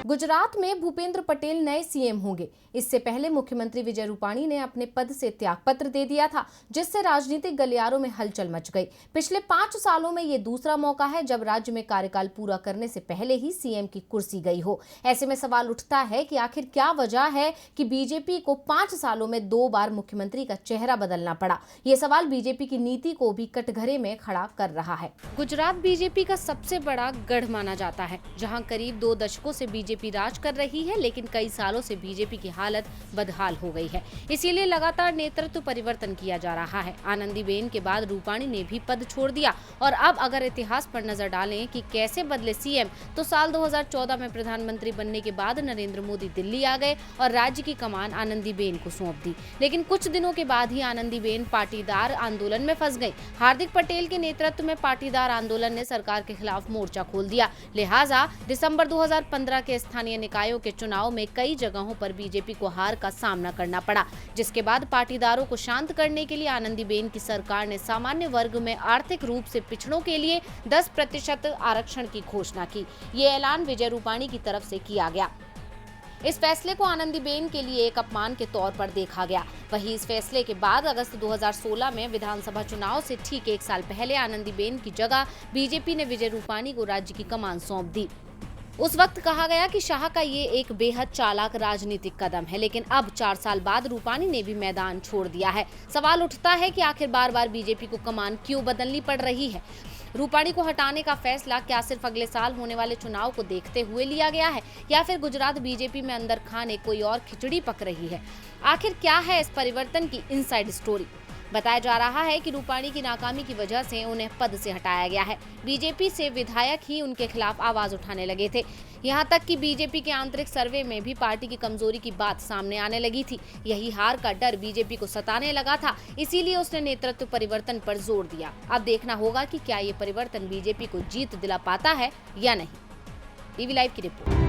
गुजरात में भूपेंद्र पटेल नए सीएम होंगे। इससे पहले मुख्यमंत्री विजय रूपाणी ने अपने पद से त्यागपत्र दे दिया था, जिससे राजनीतिक गलियारों में हलचल मच गई। पिछले 5 सालों में ये दूसरा मौका है जब राज्य में कार्यकाल पूरा करने से पहले ही सीएम की कुर्सी गई हो। ऐसे में सवाल उठता है कि आखिर क्या वजह है कि बीजेपी को 5 सालों में 2 बार मुख्यमंत्री का चेहरा बदलना पड़ा। ये सवाल बीजेपी की नीति को भी कटघरे में खड़ा कर रहा है। गुजरात बीजेपी का सबसे बड़ा गढ़ माना जाता है, जहाँ करीब 2 दशकों से बीजेपी राज कर रही है, लेकिन कई सालों से बीजेपी की हालत बदहाल हो गई है। इसीलिए लगातार नेतृत्व परिवर्तन किया जा रहा है। आनंदीबेन के बाद रूपाणी ने भी पद छोड़ दिया और अब अगर इतिहास पर नजर डालें कि कैसे बदले सीएम, तो साल 2014 में प्रधानमंत्री बनने के बाद नरेंद्र मोदी दिल्ली आ गए और राज्य की कमान आनंदीबेन को सौंप दी। लेकिन कुछ दिनों के बाद ही आनंदीबेन पाटीदार आंदोलन में फंस गई। हार्दिक पटेल के नेतृत्व में पाटीदार आंदोलन ने सरकार के खिलाफ मोर्चा खोल दिया। लिहाजा दिसंबर 2015 के स्थानीय निकायों के चुनाव में कई जगहों पर बीजेपी को हार का सामना करना पड़ा, जिसके बाद पाटीदारों को शांत करने के लिए आनंदीबेन की सरकार ने सामान्य वर्ग में आर्थिक रूप से पिछड़ों के लिए 10% आरक्षण की घोषणा की। ये ऐलान विजय रूपाणी की तरफ से किया गया। इस फैसले को आनंदीबेन के लिए एक अपमान के तौर पर देखा गया। वहीं इस फैसले के बाद अगस्त 2016 में विधानसभा चुनाव से ठीक 1 साल पहले आनंदीबेन की जगह बीजेपी ने विजय रूपाणी को राज्य की कमान सौंप दी। उस वक्त कहा गया कि शाह का ये एक बेहद चालाक राजनीतिक कदम है, लेकिन अब 4 साल बाद रूपाणी ने भी मैदान छोड़ दिया है। सवाल उठता है कि आखिर बार बार बीजेपी को कमान क्यों बदलनी पड़ रही है। रूपाणी को हटाने का फैसला क्या सिर्फ अगले साल होने वाले चुनाव को देखते हुए लिया गया है, या फिर गुजरात बीजेपी में अंदर खाने कोई और खिचड़ी पक रही है? आखिर क्या है इस परिवर्तन की इनसाइड स्टोरी? बताया जा रहा है कि रूपाणी की नाकामी की वजह से उन्हें पद से हटाया गया है। बीजेपी से विधायक ही उनके खिलाफ आवाज उठाने लगे थे। यहां तक कि बीजेपी के आंतरिक सर्वे में भी पार्टी की कमजोरी की बात सामने आने लगी थी। यही हार का डर बीजेपी को सताने लगा था, इसीलिए उसने नेतृत्व परिवर्तन पर जोर दिया। अब देखना होगा कि क्या ये परिवर्तन बीजेपी को जीत दिला पाता है या नहीं। टीवी लाइव की रिपोर्ट।